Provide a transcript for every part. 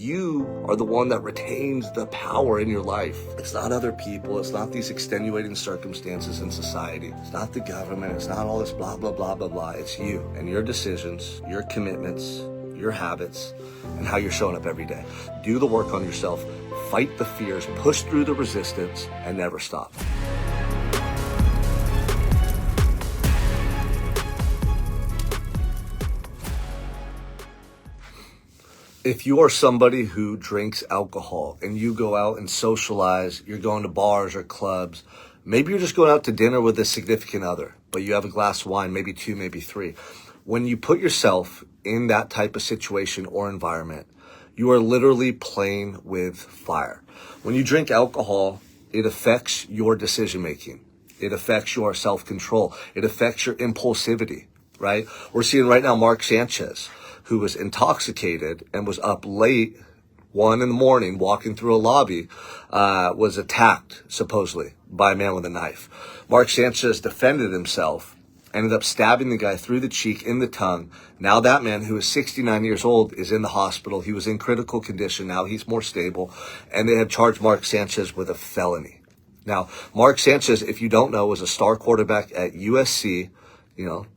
you are the one that retains the power in your life. It's not other people. It's not these extenuating circumstances in society. It's not the government. It's not all this blah, blah, blah, blah, blah. It's you and your decisions, your commitments, your habits, and how you're showing up every day. Do the work on yourself, fight the fears, push through the resistance, and never stop. If you are somebody who drinks alcohol and you go out and socialize, you're going to bars or clubs, maybe you're just going out to dinner with a significant other, but you have a glass of wine, maybe two, maybe three. When you put yourself in that type of situation or environment, you are literally playing with fire. When you drink alcohol, it affects your decision making. It affects your self-control. It affects your impulsivity, right? We're seeing right now Mark Sanchez, who was intoxicated and was up late, 1 a.m, walking through a lobby, was attacked, supposedly, by a man with a knife. Mark Sanchez defended himself, ended up stabbing the guy through the cheek, in the tongue. Now that man, who is 69 years old, is in the hospital. He was in critical condition. Now he's more stable. And they have charged Mark Sanchez with a felony. Now, Mark Sanchez, if you don't know, was a star quarterback at USC,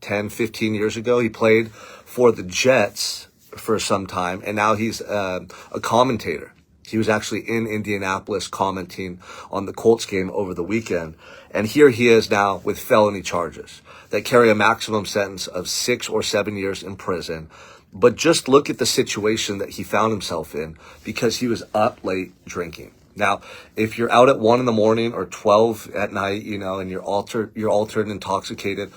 10, 15 years ago. He played for the Jets for some time, and now he's a commentator. He was actually in Indianapolis commenting on the Colts game over the weekend. And here he is now with felony charges that carry a maximum sentence of 6 or 7 years in prison. But just look at the situation that he found himself in because he was up late drinking. Now, if you're out at 1 a.m. or 12 at night, and you're altered and intoxicated,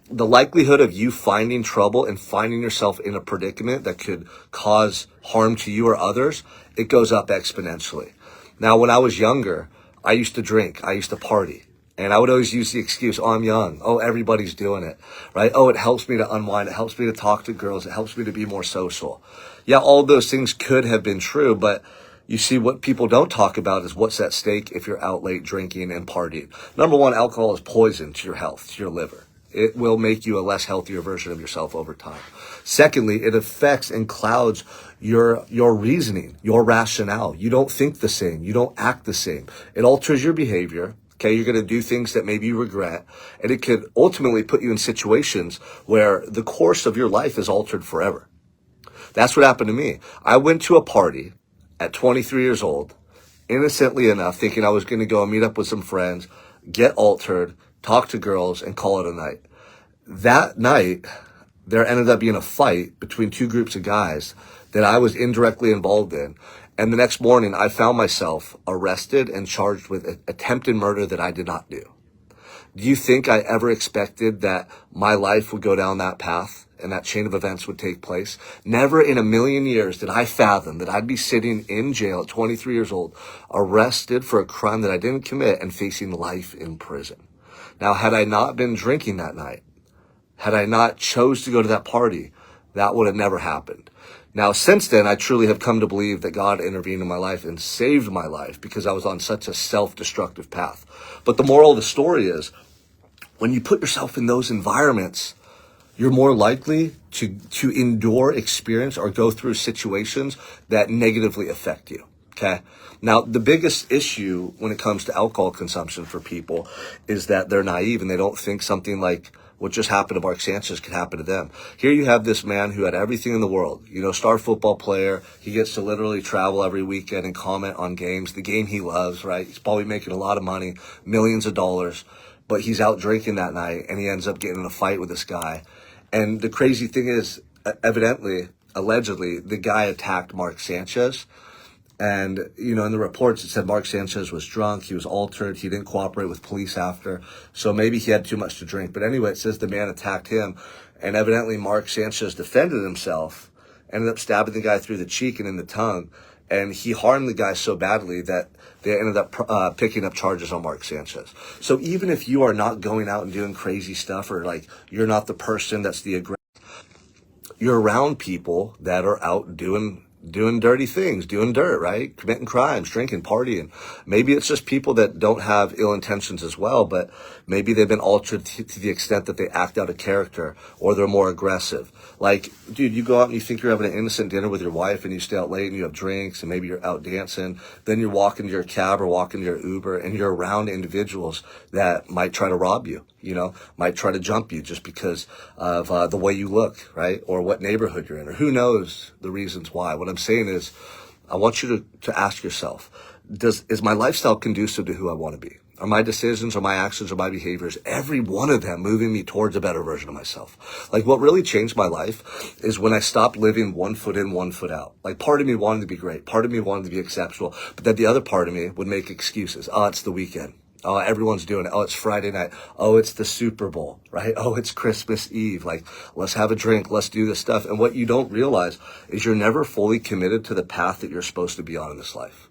the likelihood of you finding trouble and finding yourself in a predicament that could cause harm to you or others, it goes up exponentially. Now, when I was younger, I used to drink, I used to party, and I would always use the excuse, oh, I'm young. Oh, everybody's doing it, right? Oh, it helps me to unwind. It helps me to talk to girls. It helps me to be more social. Yeah, all those things could have been true, but you see, what people don't talk about is what's at stake if you're out late drinking and partying. Number one, alcohol is poison to your health, to your liver. It will make you a less healthier version of yourself over time. Secondly, it affects and clouds your reasoning, your rationale. You don't think the same. You don't act the same. It alters your behavior. Okay, you're going to do things that maybe you regret, and it could ultimately put you in situations where the course of your life is altered forever. That's what happened to me. I went to a party at 23 years old, innocently enough, thinking I was going to go and meet up with some friends, get altered, talk to girls, and call it a night. That night, there ended up being a fight between two groups of guys that I was indirectly involved in. And the next morning, I found myself arrested and charged with attempted murder that I did not do. Do you think I ever expected that my life would go down that path and that chain of events would take place? Never in a million years did I fathom that I'd be sitting in jail at 23 years old, arrested for a crime that I didn't commit and facing life in prison. Now, had I not been drinking that night, had I not chose to go to that party, that would have never happened. Now, since then, I truly have come to believe that God intervened in my life and saved my life because I was on such a self-destructive path. But the moral of the story is, when you put yourself in those environments, you're more likely to endure, experience, or go through situations that negatively affect you. Okay. Now, the biggest issue when it comes to alcohol consumption for people is that they're naive and they don't think something like what just happened to Mark Sanchez could happen to them. Here you have this man who had everything in the world, star football player. He gets to literally travel every weekend and comment on games, the game he loves, right? He's probably making a lot of money, millions of dollars, but he's out drinking that night and he ends up getting in a fight with this guy. And the crazy thing is, allegedly, the guy attacked Mark Sanchez. And, in the reports, it said Mark Sanchez was drunk. He was altered. He didn't cooperate with police after. So maybe he had too much to drink. But anyway, it says the man attacked him. And evidently Mark Sanchez defended himself, ended up stabbing the guy through the cheek and in the tongue. And he harmed the guy so badly that they ended up picking up charges on Mark Sanchez. So even if you are not going out and doing crazy stuff, or you're not the person that's the aggressor, you're around people that are out doing doing dirty things, doing dirt, right? Committing crimes, drinking, partying. Maybe it's just people that don't have ill intentions as well, but maybe they've been altered to the extent that they act out of character or they're more aggressive. Like, dude, you go out and you think you're having an innocent dinner with your wife and you stay out late and you have drinks and maybe you're out dancing. Then you're walking to your cab or walking to your Uber and you're around individuals that might try to rob you, might try to jump you just because of the way you look, right? Or what neighborhood you're in, or who knows the reasons why. What I'm saying is, I want you to ask yourself, is my lifestyle conducive to who I want to be? Are my decisions or my actions or my behaviors, every one of them moving me towards a better version of myself? Like, what really changed my life is when I stopped living 1 foot in, 1 foot out. Like, part of me wanted to be great. Part of me wanted to be exceptional. But then the other part of me would make excuses. Oh, it's the weekend. Oh, everyone's doing it. Oh, it's Friday night. Oh, it's the Super Bowl, right? Oh, it's Christmas Eve. Like, let's have a drink. Let's do this stuff. And what you don't realize is you're never fully committed to the path that you're supposed to be on in this life.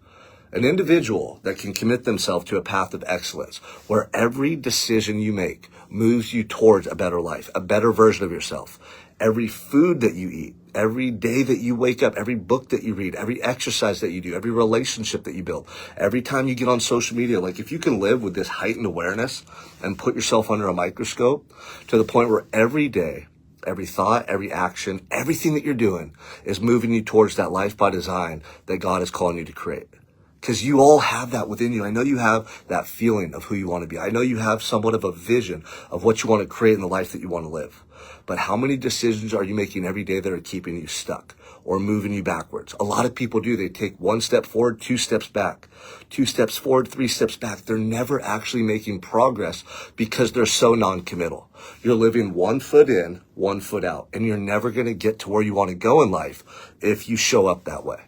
An individual that can commit themselves to a path of excellence, where every decision you make moves you towards a better life, a better version of yourself. Every food that you eat, every day that you wake up, every book that you read, every exercise that you do, every relationship that you build, every time you get on social media, like if you can live with this heightened awareness and put yourself under a microscope to the point where every day, every thought, every action, everything that you're doing is moving you towards that life by design that God is calling you to create. Because you all have that within you. I know you have that feeling of who you want to be. I know you have somewhat of a vision of what you want to create in the life that you want to live. But how many decisions are you making every day that are keeping you stuck or moving you backwards? A lot of people do. They take 1 step forward, 2 steps back, 2 steps forward, 3 steps back. They're never actually making progress because they're so non-committal. You're living 1 foot in, 1 foot out, and you're never going to get to where you want to go in life if you show up that way.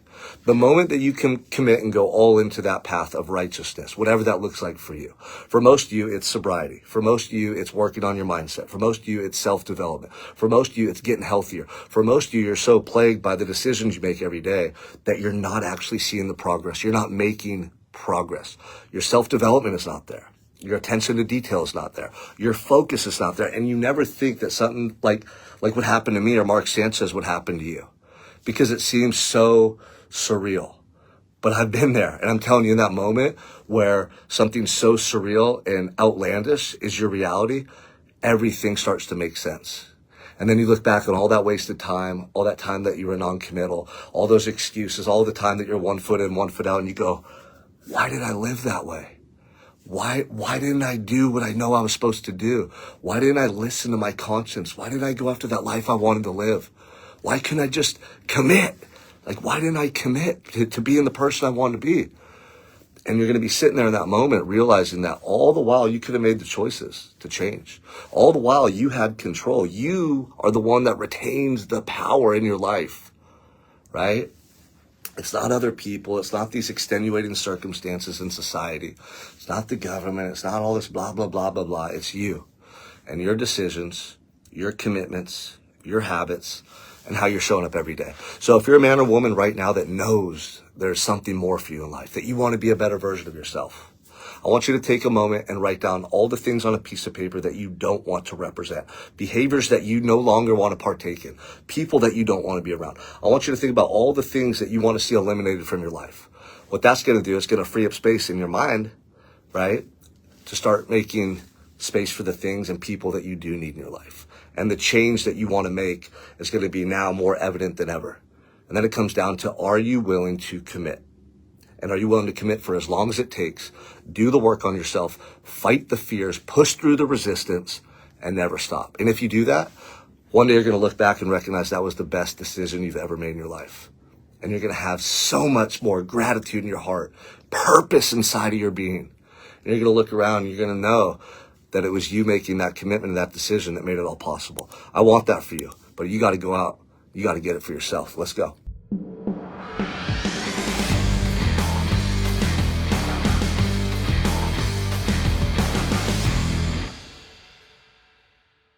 The moment that you can commit and go all into that path of righteousness, whatever that looks like for you. For most of you, it's sobriety. For most of you, it's working on your mindset. For most of you, it's self-development. For most of you, it's getting healthier. For most of you, you're so plagued by the decisions you make every day that you're not actually seeing the progress. You're not making progress. Your self-development is not there. Your attention to detail is not there. Your focus is not there. And you never think that something like what happened to me or Mark Sanchez would happen to you, because it seems so surreal. But I've been there, and I'm telling you, in that moment where something so surreal and outlandish is your reality, everything starts to make sense. And then you look back on all that wasted time, all that time that you were non-committal, all those excuses, all the time that you're 1 foot in, 1 foot out, and you go, why did I live that way? Why didn't I do what I know I was supposed to do? Why didn't I listen to my conscience? Why didn't I go after that life I wanted to live? Why couldn't I just commit? Like, why didn't I commit to being the person I wanted to be? And you're going to be sitting there in that moment realizing that all the while you could have made the choices to change. All the while you had control. You are the one that retains the power in your life, right? It's not other people. It's not these extenuating circumstances in society. It's not the government. It's not all this blah, blah, blah, blah, blah. It's you and your decisions, your commitments, your habits, and how you're showing up every day. So if you're a man or woman right now that knows there's something more for you in life, that you want to be a better version of yourself, I want you to take a moment and write down all the things on a piece of paper that you don't want to represent, behaviors that you no longer want to partake in, people that you don't want to be around. I want you to think about all the things that you want to see eliminated from your life. What that's going to do is going to free up space in your mind, right, to start making space for the things and people that you do need in your life. And the change that you want to make is going to be now more evident than ever. And then it comes down to, are you willing to commit? And are you willing to commit for as long as it takes? Do the work on yourself, fight the fears, push through the resistance, and never stop. And if you do that, one day you're going to look back and recognize that was the best decision you've ever made in your life. And you're going to have so much more gratitude in your heart, purpose inside of your being. And you're going to look around and you're going to know that it was you making that commitment and that decision that made it all possible. I want that for you, but you got to go out. You got to get it for yourself. Let's go.